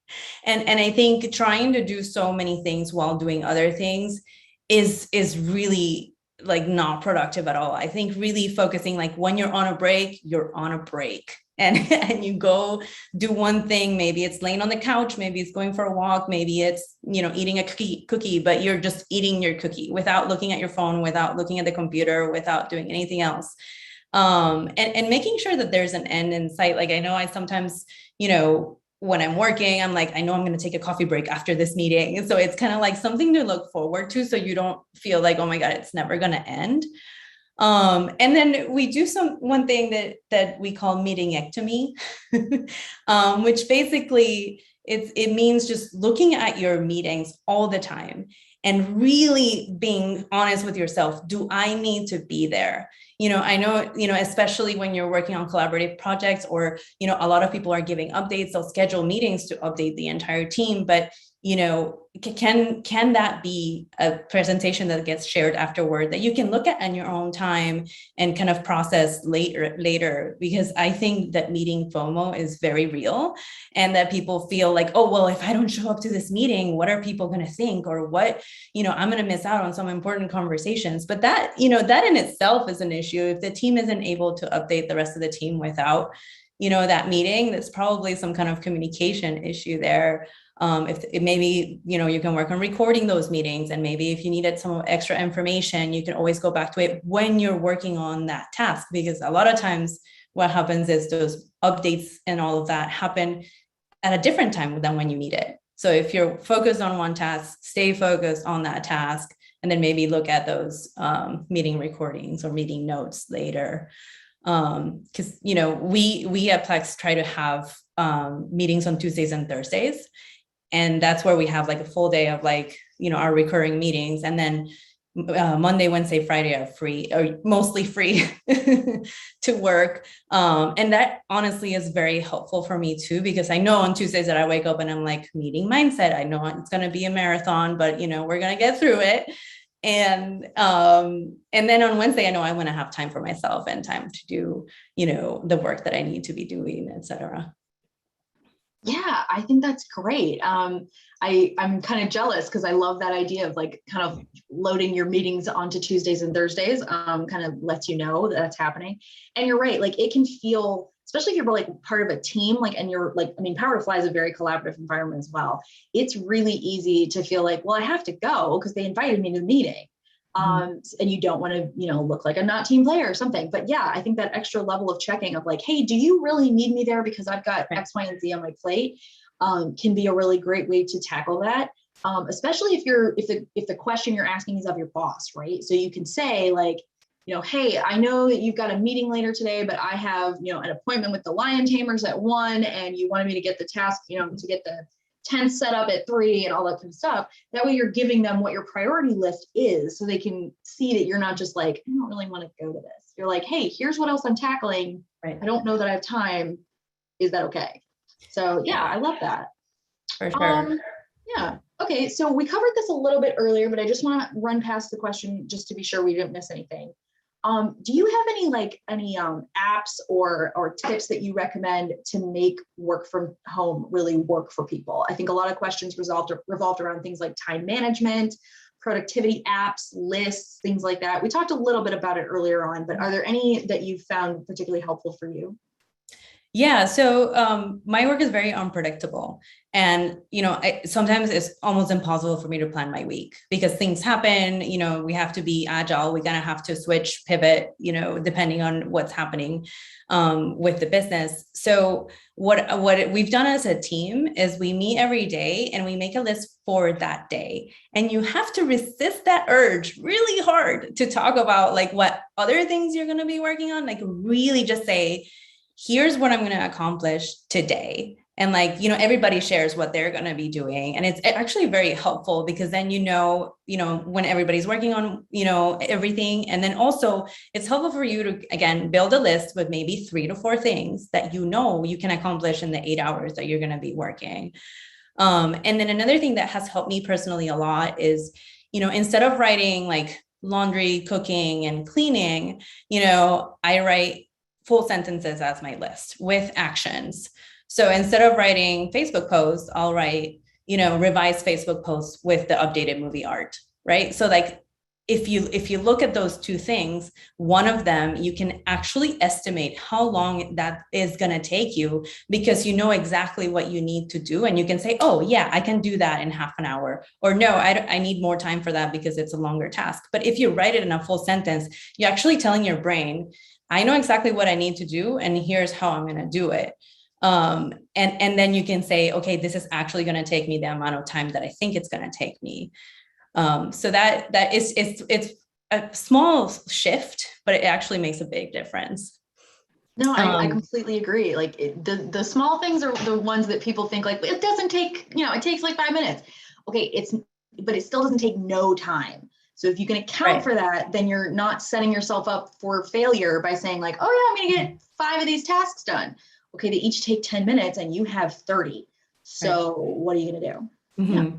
And I think trying to do so many things while doing other things is really like not productive at all. I think really focusing, like when you're on a break, you're on a break. And you go do one thing. Maybe it's laying on the couch, maybe it's going for a walk, maybe it's eating a cookie, but you're just eating your cookie without looking at your phone, without looking at the computer, without doing anything else. And making sure that there's an end in sight. Like I know I sometimes, when I'm working, I'm like, I know I'm going to take a coffee break after this meeting. And so it's kind of like something to look forward to, so you don't feel like, oh my God, it's never going to end. And then we do one thing that we call meetingectomy, which basically it means just looking at your meetings all the time and really being honest with yourself. Do I need to be there? I know, especially when you're working on collaborative projects or, a lot of people are giving updates, they'll schedule meetings to update the entire team, but can that be a presentation that gets shared afterward that you can look at in your own time and kind of process later? Because I think that meeting FOMO is very real, and that people feel like, oh, well, if I don't show up to this meeting, what are people going to think? Or what, I'm going to miss out on some important conversations. But that in itself is an issue. If the team isn't able to update the rest of the team without, that meeting, that's probably some kind of communication issue there. If it maybe, you can work on recording those meetings, and maybe if you needed some extra information, you can always go back to it when you're working on that task, because a lot of times what happens is those updates and all of that happen at a different time than when you need it. So if you're focused on one task, stay focused on that task, and then maybe look at those meeting recordings or meeting notes later. Because, we at Plex try to have meetings on Tuesdays and Thursdays. And that's where we have like a full day of like, our recurring meetings. And then Monday, Wednesday, Friday are free, or mostly free to work. And that honestly is very helpful for me too, because I know on Tuesdays that I wake up and I'm like, meeting mindset. I know it's going to be a marathon, but we're going to get through it. And then on Wednesday, I know I'm going to have time for myself and time to do, the work that I need to be doing, et cetera. Yeah, I think that's great. I'm kind of jealous because I love that idea of like kind of loading your meetings onto Tuesdays and Thursdays, kind of lets you know that that's happening. And you're right, like it can feel, especially if you're like part of a team, like, and you're like, Power to Fly is a very collaborative environment as well. It's really easy to feel like, well, I have to go because they invited me to the meeting. And you don't want to, look like a not team player or something. But yeah, I think that extra level of checking of like, hey, do you really need me there because I've got X, Y, and Z on my plate, can be a really great way to tackle that. Especially if the question you're asking is of your boss, right? So you can say like, hey, I know that you've got a meeting later today, but I have, an appointment with the lion tamers at 1, and you wanted me to get the task, to get the tent set up at 3 and all that kind of stuff. That way you're giving them what your priority list is so they can see that you're not just like, I don't really want to go to this. You're like, hey, here's what else I'm tackling. Right. I don't know that I have time. Is that okay? So yeah, I love that. For sure. Yeah. Okay. So we covered this a little bit earlier, but I just want to run past the question just to be sure we didn't miss anything. Do you have any apps or tips that you recommend to make work from home really work for people? I think a lot of questions revolved around things like time management, productivity apps, lists, things like that. We talked a little bit about it earlier on, but are there any that you found particularly helpful for you? Yeah. So my work is very unpredictable. And, sometimes it's almost impossible for me to plan my week because things happen, we have to be agile. We're going to have to switch, pivot, depending on what's happening with the business. So what we've done as a team is we meet every day and we make a list for that day. And you have to resist that urge really hard to talk about like what other things you're going to be working on, like really just say, here's what I'm going to accomplish today. And like, everybody shares what they're going to be doing. And it's actually very helpful because then, when everybody's working on, everything. And then also it's helpful for you to, again, build a list with maybe 3 to 4 things that, you can accomplish in the 8 hours that you're going to be working. And then another thing that has helped me personally a lot is, instead of writing like laundry, cooking, and cleaning, I write full sentences as my list with actions. So instead of writing Facebook posts, I'll write, revised Facebook posts with the updated movie art, right? So like, if you look at those 2 things, one of them, you can actually estimate how long that is going to take you because you know exactly what you need to do. And you can say, oh yeah, I can do that in half an hour. Or no, I need more time for that because it's a longer task. But if you write it in a full sentence, you're actually telling your brain, I know exactly what I need to do, and here's how I'm going to do it. And then you can say, okay, this is actually going to take me the amount of time that I think it's going to take me. So that is, it's a small shift, but it actually makes a big difference. No, I completely agree. Like the small things are the ones that people think like, it doesn't take, it takes like 5 minutes. Okay. But it still doesn't take no time. So if you can account for that, then you're not setting yourself up for failure by saying like, oh yeah, I'm going to get 5 of these tasks done. Okay, they each take 10 minutes and you have 30. So what are you going to do? Mm-hmm.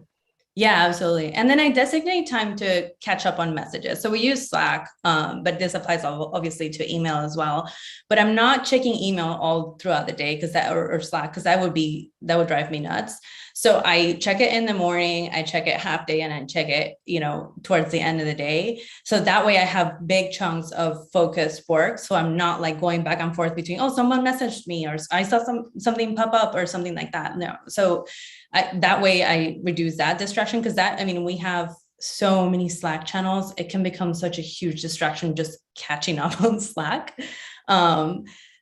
Yeah, absolutely. And then I designate time to catch up on messages. So we use Slack, but this applies obviously to email as well. But I'm not checking email all throughout the day because or Slack, because that would drive me nuts. So I check it in the morning, I check it half day, and I check it, towards the end of the day. So that way I have big chunks of focused work. So I'm not like going back and forth between, oh, someone messaged me or I saw something pop up or something like that. No. So that way I reduce that distraction because we have so many Slack channels. It can become such a huge distraction just catching up on Slack.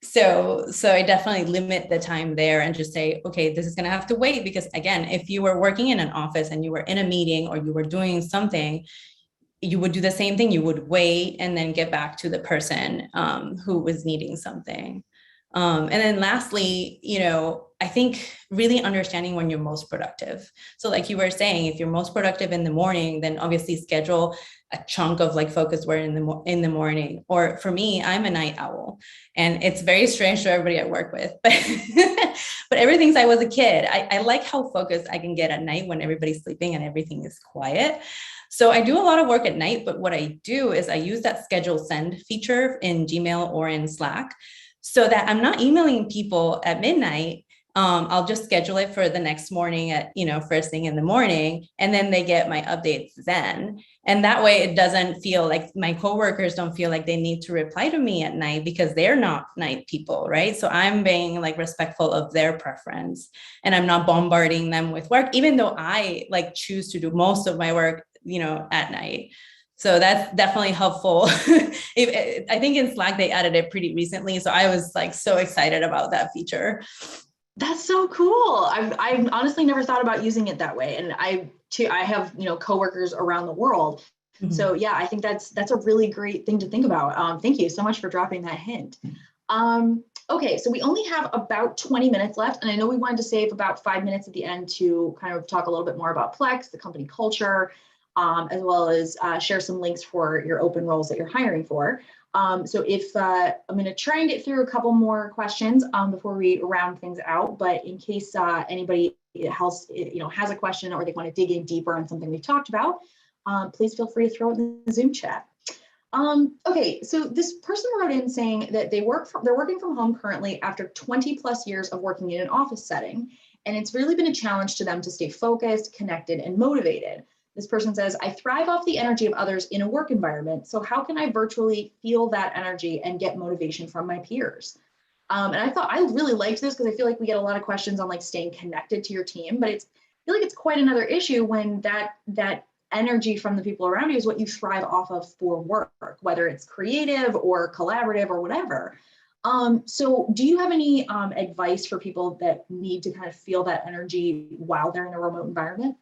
So I definitely limit the time there and just say, okay, this is going to have to wait. Because again, if you were working in an office and you were in a meeting or you were doing something, you would do the same thing. You would wait and then get back to the person who was needing something. And then lastly, I think really understanding when you're most productive. So like you were saying, if you're most productive in the morning, then obviously schedule a chunk of like focus work in the morning. Or for me, I'm a night owl, and it's very strange to everybody I work with, but but ever since I was a kid, I like how focused I can get at night when everybody's sleeping and everything is quiet. So I do a lot of work at night, but what I do is I use that schedule send feature in Gmail or in Slack, so that I'm not emailing people at midnight. I'll just schedule it for the next morning at, first thing in the morning, and then they get my updates then. And that way it doesn't feel like my coworkers don't feel like they need to reply to me at night because they're not night people, right? So I'm being like respectful of their preference, and I'm not bombarding them with work, even though I like choose to do most of my work, at night. So that's definitely helpful. I think in Slack, they added it pretty recently. So I was like so excited about that feature. That's so cool. I've honestly never thought about using it that way. And I have, coworkers around the world. Mm-hmm. So yeah, I think that's a really great thing to think about. Thank you so much for dropping that hint. Okay, so we only have about 20 minutes left, and I know we wanted to save about 5 minutes at the end to kind of talk a little bit more about Plex, the company culture, as well as share some links for your open roles that you're hiring for. So if I'm going to try and get through a couple more questions before we round things out, but in case anybody else has a question or they want to dig in deeper on something we've talked about, please feel free to throw it in the Zoom chat. Okay, so this person wrote in saying that they're working from home currently after 20 plus years of working in an office setting, and it's really been a challenge to them to stay focused, connected, and motivated. This person says, I thrive off the energy of others in a work environment, so how can I virtually feel that energy and get motivation from my peers? And I really liked this because I feel like we get a lot of questions on like staying connected to your team, but I feel like it's quite another issue when that energy from the people around you is what you thrive off of for work, whether it's creative or collaborative or whatever. So do you have any advice for people that need to kind of feel that energy while they're in a remote environment?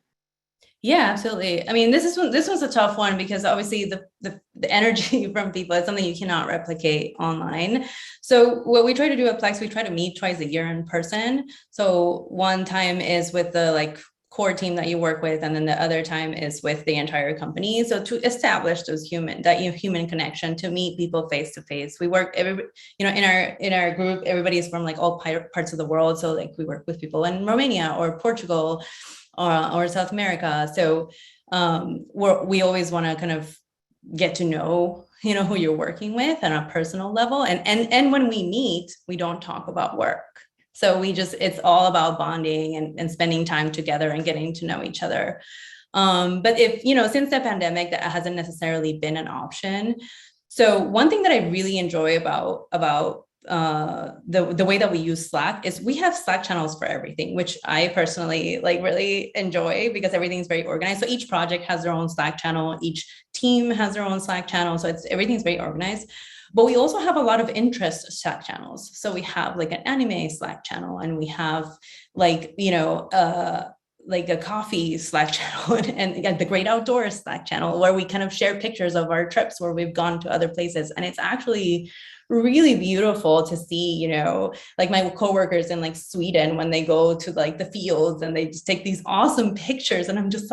Yeah, absolutely. I mean, this one's a tough one because obviously the energy from people is something you cannot replicate online. So what we try to do at Plex, we try to meet twice a year in person. So one time is with the like core team that you work with, and then the other time is with the entire company. So to establish that human connection, to meet people face to face. We work in our group, everybody is from like all parts of the world. So like we work with people in Romania or Portugal, or South America. So we always want to kind of get to know, who you're working with on a personal level. And when we meet, we don't talk about work. So it's all about bonding and spending time together and getting to know each other. But if, since the pandemic, that hasn't necessarily been an option. So one thing that I really enjoy about the way that we use Slack is we have Slack channels for everything, which I personally like really enjoy because everything's very organized. So each project has their own Slack channel, each team has their own Slack channel. So everything's very organized. But we also have a lot of interest Slack channels. So we have like an anime Slack channel, and we have like, like a coffee Slack channel and the Great Outdoors Slack channel, where we kind of share pictures of our trips where we've gone to other places. And it's actually really beautiful to see, like my coworkers in like Sweden, when they go to like the fields and they just take these awesome pictures, and I'm just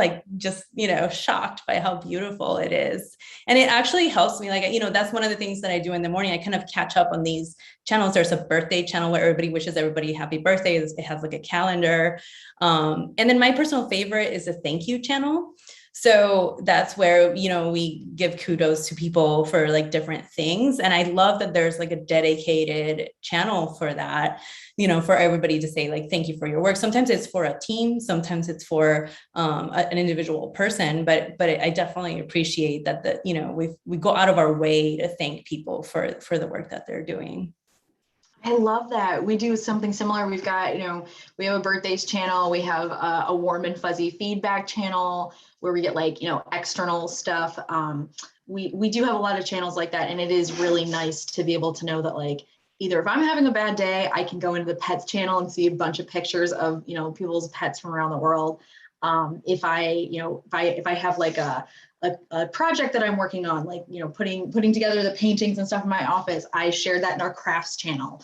shocked by how beautiful it is. And it actually helps me, like, that's one of the things that I do in the morning. I kind of catch up on these channels. There's a birthday channel where everybody wishes everybody happy birthday. It has like a calendar. And then my personal favorite is a thank you channel. So that's where, we give kudos to people for like different things. And I love that there's like a dedicated channel for that, for everybody to say like, thank you for your work. Sometimes it's for a team, sometimes it's for an individual person, but I definitely appreciate that we go out of our way to thank people for the work that they're doing. I love that. We do something similar. We've got, we have a birthdays channel. We have a warm and fuzzy feedback channel where we get like, external stuff. We do have a lot of channels like that. And it is really nice to be able to know that like, either if I'm having a bad day, I can go into the pets channel and see a bunch of pictures of, people's pets from around the world. If I have like a a project that I'm working on, like, putting together the paintings and stuff in my office, I shared that in our crafts channel.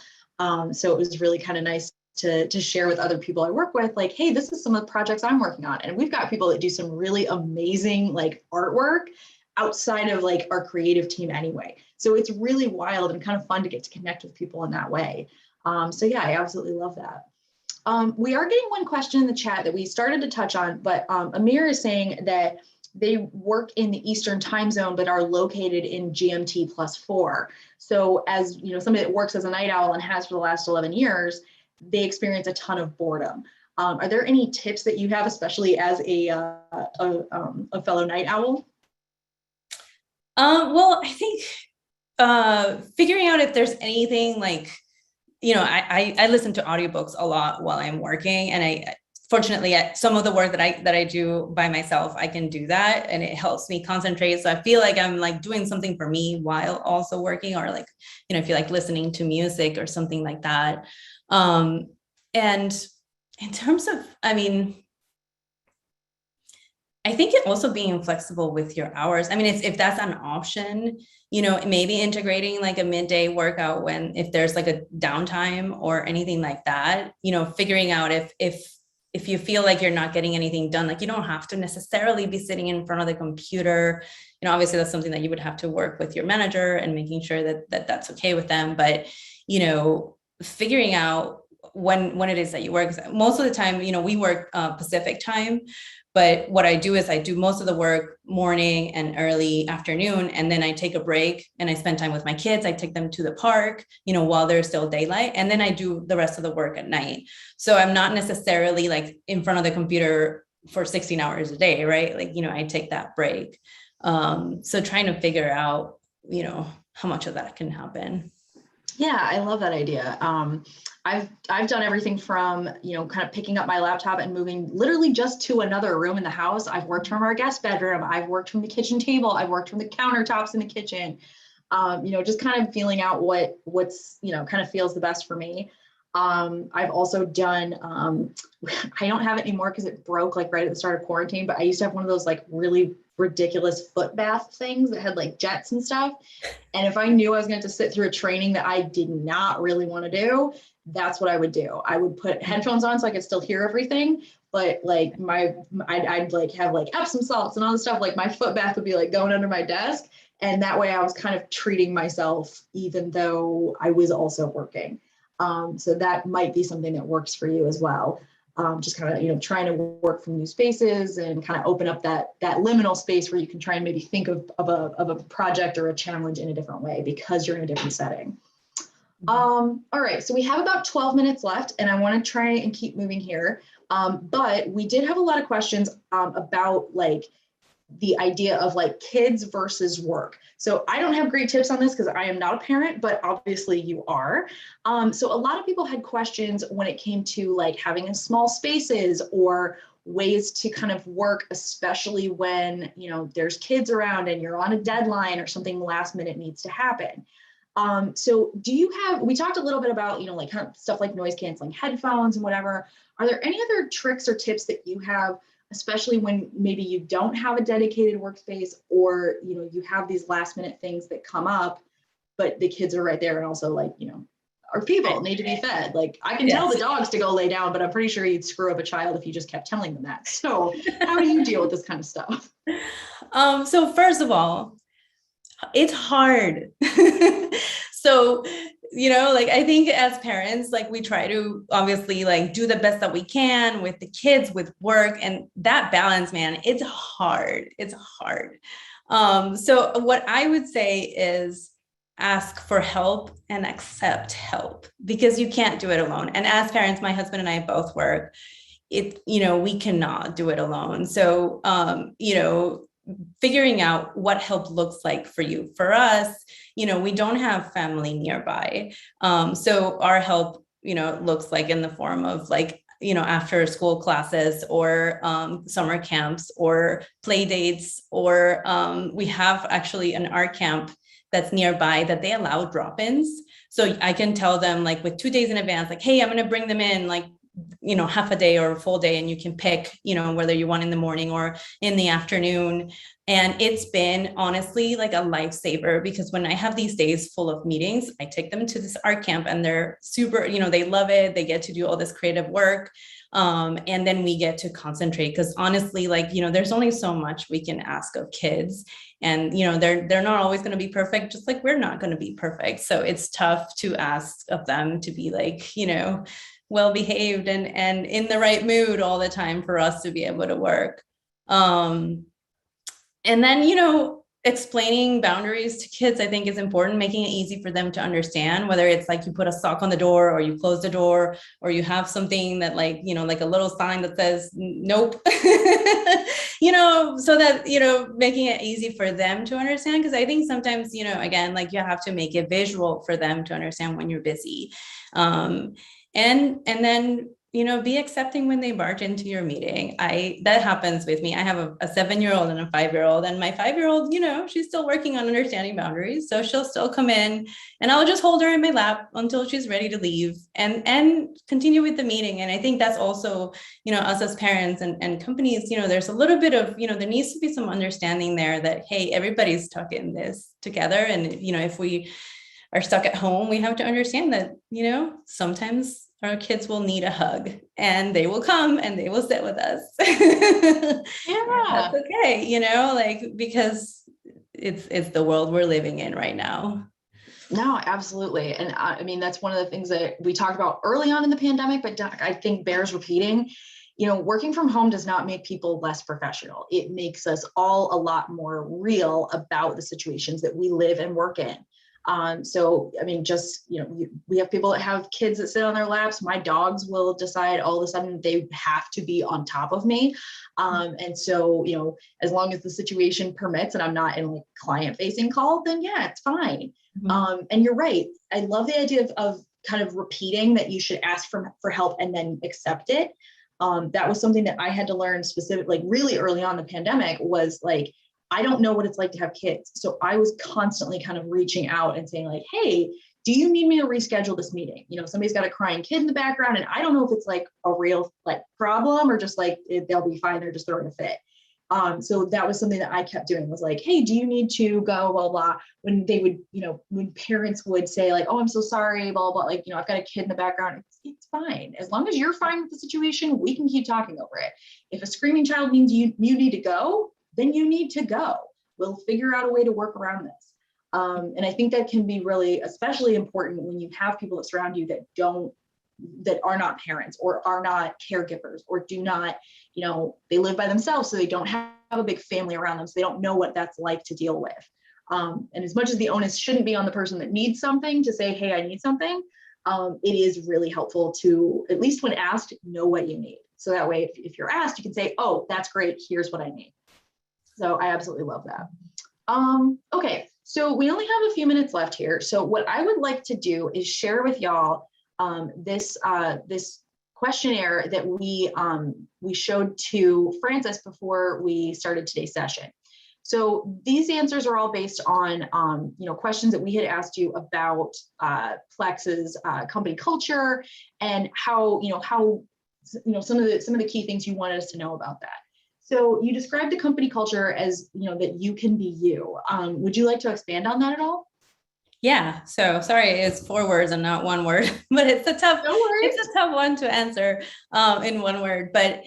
So it was really kind of nice to share with other people I work with, like, hey, this is some of the projects I'm working on. And we've got people that do some really amazing like artwork outside of like our creative team anyway. So it's really wild and kind of fun to get to connect with people in that way. So yeah, I absolutely love that. We are getting one question in the chat that we started to touch on, but Amir is saying that they work in the Eastern time zone, but are located in GMT +4. So as somebody that works as a night owl and has for the last 11 years, they experience a ton of boredom. Are there any tips that you have, especially as a fellow night owl? Well, I think figuring out if there's anything like, I listen to audiobooks a lot while I'm working, and fortunately, some of the work that I do by myself, I can do that, and it helps me concentrate. So I feel like I'm like doing something for me while also working, or like, if you like listening to music or something like that. And in terms of, I think it also being flexible with your hours. If that's an option, maybe integrating like a midday workout if there's like a downtime or anything like that, figuring out if you feel like you're not getting anything done, like you don't have to necessarily be sitting in front of the computer. Obviously that's something that you would have to work with your manager and making sure that that's okay with them. But, figuring out when it is that you work. Most of the time, we work Pacific time, but what I do is I do most of the work morning and early afternoon, and then I take a break and I spend time with my kids. I take them to the park, while there's still daylight, and then I do the rest of the work at night. So I'm not necessarily like in front of the computer for 16 hours a day, right? Like, I take that break. So trying to figure out, how much of that can happen. Yeah, I love that idea. I've done everything from, kind of picking up my laptop and moving literally just to another room in the house. I've worked from our guest bedroom. I've worked from the kitchen table. I've worked from the countertops in the kitchen. Just kind of feeling out what's, kind of feels the best for me. I've also done, I don't have it anymore because it broke like right at the start of quarantine, but I used to have one of those like really ridiculous foot bath things that had like jets and stuff. And if I knew I was going to sit through a training that I did not really want to do, that's what I would do. I would put headphones on so I could still hear everything, but like I'd like have like Epsom salts and all this stuff. Like my foot bath would be like going under my desk. And that way I was kind of treating myself, even though I was also working. So that might be something that works for you as well. Just kind of, trying to work from new spaces and kind of open up that liminal space where you can try and maybe think of a project or a challenge in a different way because you're in a different setting. All right, so we have about 12 minutes left and I want to try and keep moving here. But we did have a lot of questions about like the idea of like kids versus work. So I don't have great tips on this because I am not a parent, but obviously you are. So a lot of people had questions when it came to like having in small spaces or ways to kind of work, especially when, there's kids around and you're on a deadline or something last minute needs to happen. So we talked a little bit about, like kind of stuff like noise canceling headphones and whatever. Are there any other tricks or tips that you have, especially when maybe you don't have a dedicated workspace or, you have these last minute things that come up, but the kids are right there and also like, our people need to be fed. Like I can tell the dogs to go lay down, but I'm pretty sure you'd screw up a child if you just kept telling them that. So how do you deal with this kind of stuff? So first of all, it's hard. So, like I think as parents, like we try to obviously like do the best that we can with the kids, with work, and that balance, man, it's hard. It's hard. So what I would say is ask for help and accept help because you can't do it alone. And as parents, my husband and I both work. We cannot do it alone. So, figuring out what help looks like for you. For us, we don't have family nearby. So our help, looks like in the form of like, after school classes or summer camps or play dates, or we have actually an art camp that's nearby that they allow drop-ins. So I can tell them like with 2 days in advance, like, hey, I'm going to bring them in like half a day or a full day, and you can pick, whether you want in the morning or in the afternoon. And it's been honestly like a lifesaver, because when I have these days full of meetings, I take them to this art camp and they're super, they love it. They get to do all this creative work. And then we get to concentrate, because honestly, like, there's only so much we can ask of kids, and, they're not always going to be perfect, just like we're not going to be perfect. So it's tough to ask of them to be like, well behaved and in the right mood all the time for us to be able to work. And then, explaining boundaries to kids, I think, is important, making it easy for them to understand, whether it's like you put a sock on the door or you close the door, or you have something that like a little sign that says nope, so that, making it easy for them to understand. Because I think sometimes, again, like you have to make it visual for them to understand when you're busy. And then, be accepting when they barge into your meeting. That happens with me. I have a 7-year-old and a 5-year-old, and my 5-year-old, she's still working on understanding boundaries. So she'll still come in and I'll just hold her in my lap until she's ready to leave and continue with the meeting. And I think that's also, us as parents and companies, there's a little bit of, there needs to be some understanding there that, hey, everybody's stuck in this together. And, if we are stuck at home, we have to understand that, sometimes our kids will need a hug, and they will come and they will sit with us. Yeah. That's okay, like, because it's the world we're living in right now. No, absolutely. And I mean, that's one of the things that we talked about early on in the pandemic, but I think bears repeating. Working from home does not make people less professional. It makes us all a lot more real about the situations that we live and work in. So, I mean, just, we have people that have kids that sit on their laps. My dogs will decide all of a sudden they have to be on top of me. And so, as long as the situation permits and I'm not in like client facing call, then yeah, it's fine. Mm-hmm. And you're right. I love the idea of kind of repeating that you should ask for help and then accept it. That was something that I had to learn specifically, like really early on in the pandemic, was like, I don't know what it's like to have kids. So I was constantly kind of reaching out and saying like, hey, do you need me to reschedule this meeting? Somebody's got a crying kid in the background, and I don't know if it's like a real like problem or just like they'll be fine. They're just throwing a fit. So that was something that I kept doing, was like, hey, do you need to go, blah, blah, when they would, when parents would say like, oh, I'm so sorry, blah, blah, like, I've got a kid in the background. It's fine. As long as you're fine with the situation, we can keep talking over it. If a screaming child means you need to go, then you need to go. We'll figure out a way to work around this. And I think that can be really, especially important when you have people that surround you that are not parents or are not caregivers or do not, they live by themselves. So they don't have a big family around them. So they don't know what that's like to deal with. And as much as the onus shouldn't be on the person that needs something to say, hey, I need something, it is really helpful to, at least when asked, know what you need. So that way, if you're asked, you can say, oh, that's great. Here's what I need. So I absolutely love that. Okay, so we only have a few minutes left here. So what I would like to do is share with y'all this questionnaire that we showed to Francis before we started today's session. So these answers are all based on questions that we had asked you about Plex's company culture and how some of the key things you wanted us to know about that. So you described the company culture as, that you can be you. Would you like to expand on that at all? Yeah. So sorry, it's 4 words and not 1 word, but it's a tough one to answer in 1 word. But,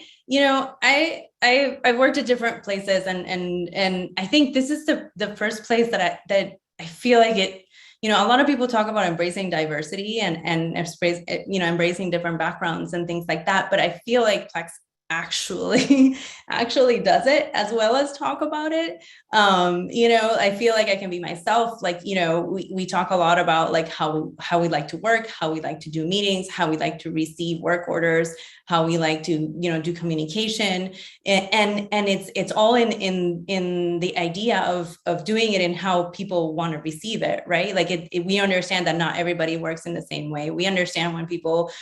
I've worked at different places and I think this is the first place that I feel like it, a lot of people talk about embracing diversity and embracing different backgrounds and things like that. But I feel like Plex actually does it as well as talk about it. I feel like I can be myself. Like, we talk a lot about like how we like to work, how we like to do meetings, how we like to receive work orders, how we like to, do communication. And it's all in the idea of doing it and how people want to receive it, right? Like we understand that not everybody works in the same way. We understand when people,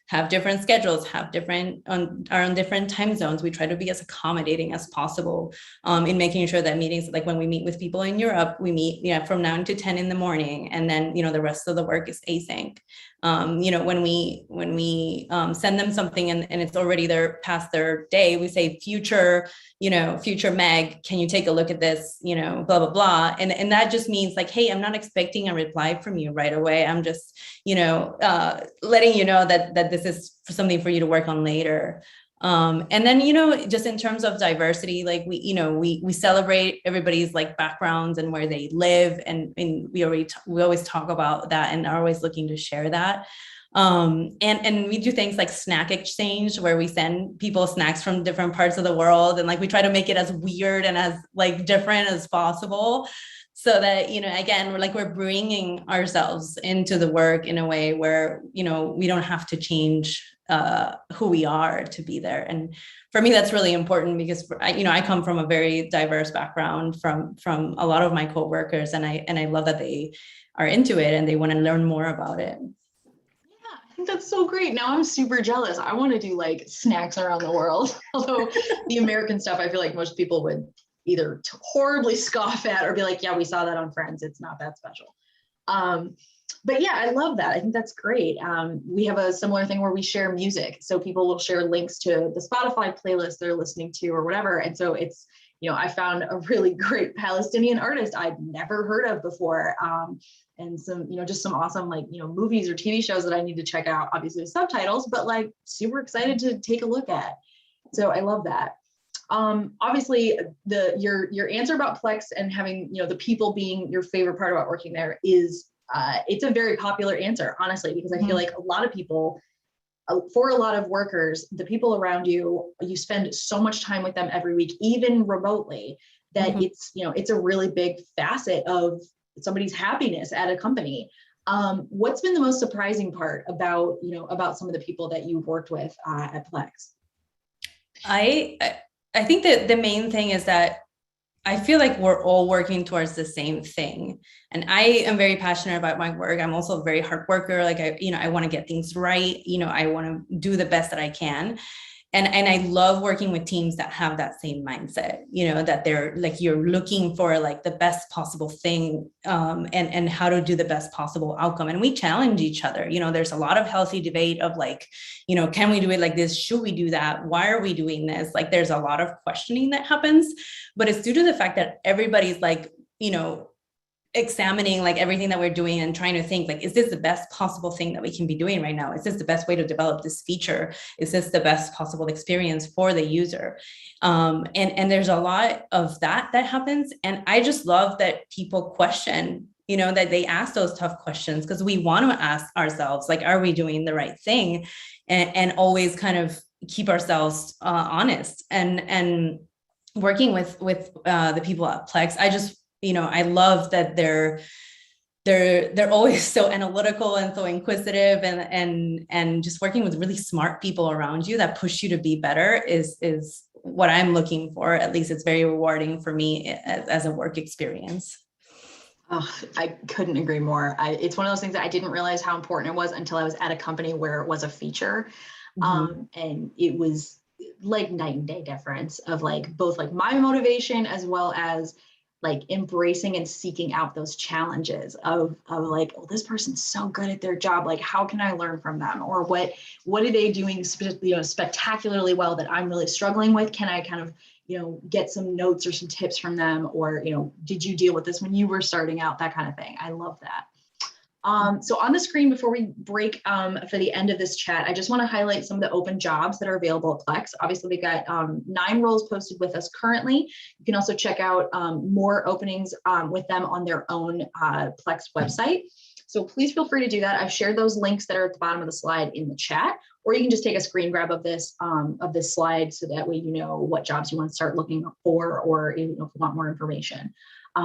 have different schedules, are on different time zones. We try to be as accommodating as possible in making sure that meetings, like when we meet with people in Europe, we meet from 9 to 10 in the morning, and then the rest of the work is async. When we send them something and it's already past their day, we say future Meg, can you take a look at this, blah, blah, blah. And that just means like, hey, I'm not expecting a reply from you right away. I'm just, letting you know that this is something for you to work on later. And then, just in terms of diversity, like we celebrate everybody's like backgrounds and where they live. And we always talk about that and are always looking to share that. And we do things like snack exchange, where we send people snacks from different parts of the world. And like, we try to make it as weird and as like different as possible, so that, again, we're bringing ourselves into the work in a way where, we don't have to change who we are to be there. And for me, that's really important, because I come from a very diverse background from a lot of my coworkers, and I love that they are into it and they want to learn more about it. Yeah, I think that's so great. Now I'm super jealous. I want to do like snacks around the world. Although the American stuff, I feel like most people would either horribly scoff at or be like, yeah, we saw that on Friends. It's not that special. But yeah, I love that. I think that's great. We have a similar thing where we share music. So people will share links to the Spotify playlist they're listening to or whatever. And so it's, I found a really great Palestinian artist I'd never heard of before. And some, just some awesome, like, movies or TV shows that I need to check out, obviously with subtitles, but like super excited to take a look at. So I love that. Obviously your answer about Plex and having, the people being your favorite part about working there is, it's a very popular answer, honestly, because I feel like a lot of people, for a lot of workers, the people around you, you spend so much time with them every week, even remotely, that it's a really big facet of somebody's happiness at a company. What's been the most surprising part about, about some of the people that you've worked with at Plex? I think that the main thing is that I feel like we're all working towards the same thing. And I am very passionate about my work. I'm also a very hard worker. Like I want to get things right. I want to do the best that I can. And I love working with teams that have that same mindset, that they're like, you're looking for like the best possible thing, and how to do the best possible outcome. And we challenge each other. There's a lot of healthy debate of like, can we do it like this? Should we do that? Why are we doing this? Like, there's a lot of questioning that happens, but it's due to the fact that everybody's like, examining like everything that we're doing and trying to think like, is this the best possible thing that we can be doing right now? Is this the best way to develop this feature? Is this the best possible experience for the user? And there's a lot of that happens. And I just love that people question, that they ask those tough questions, because we want to ask ourselves, like, are we doing the right thing? And always kind of keep ourselves honest. And working with the people at Plex, I love that they're always so analytical and so inquisitive, and just working with really smart people around you that push you to be better is what I'm looking for. At least it's very rewarding for me as a work experience. Oh, I couldn't agree more. It's one of those things that I didn't realize how important it was until I was at a company where it was a feature. And it was like night and day difference of like both like my motivation as well as like embracing and seeking out those challenges of like, oh, this person's so good at their job. Like, how can I learn from them? Or what are they doing spectacularly well that I'm really struggling with? Can I kind of, get some notes or some tips from them? Or, did you deal with this when you were starting out? That kind of thing. I love that. So on the screen, before we break for the end of this chat, I just want to highlight some of the open jobs that are available at Plex. Obviously, we've got 9 roles posted with us currently. You can also check out more openings with them on their own Plex website. So please feel free to do that. I've shared those links that are at the bottom of the slide in the chat, or you can just take a screen grab of this slide, so that way you know what jobs you want to start looking for, or if you want more information.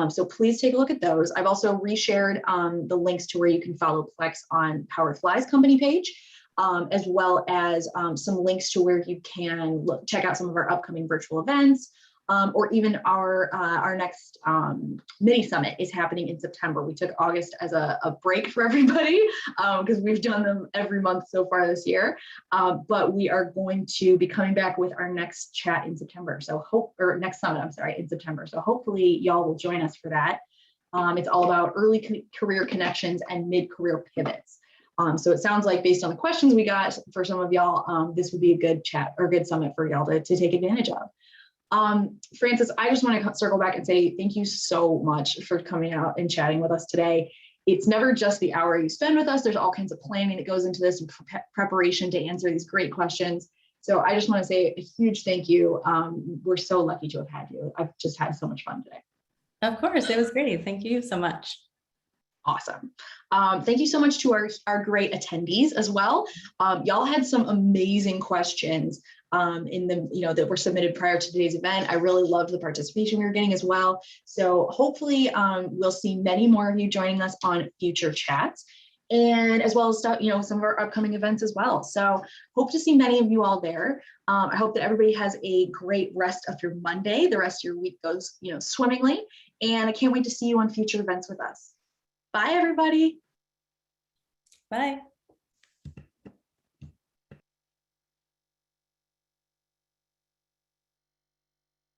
So please take a look at those. I've also reshared the links to where you can follow Plex on Powerfly's company page, as well as some links to where you can check out some of our upcoming virtual events, or even our next mini summit is happening in September. We took August as a break for everybody because we've done them every month so far this year. But we are going to be coming back with our next chat in September. Next summit, I'm sorry, in September. So hopefully y'all will join us for that. It's all about early career connections and mid-career pivots. So it sounds like based on the questions we got for some of y'all, this would be a good chat or good summit for y'all to take advantage of. Francis, I just want to circle back and say thank you so much for coming out and chatting with us today. It's never just the hour you spend with us. There's all kinds of planning that goes into this and preparation to answer these great questions. So I just want to say a huge thank you. We're so lucky to have had you. I've just had so much fun today. Of course, it was great. Thank you so much. Awesome. Thank you so much to our great attendees as well. Y'all had some amazing questions that were submitted prior to today's event. I really loved the participation we were getting as well. So hopefully we'll see many more of you joining us on future chats, and as well as some of our upcoming events as well. So hope to see many of you all there. I hope that everybody has a great rest of your Monday. The rest of your week goes swimmingly, and I can't wait to see you on future events with us. Bye, everybody. Bye.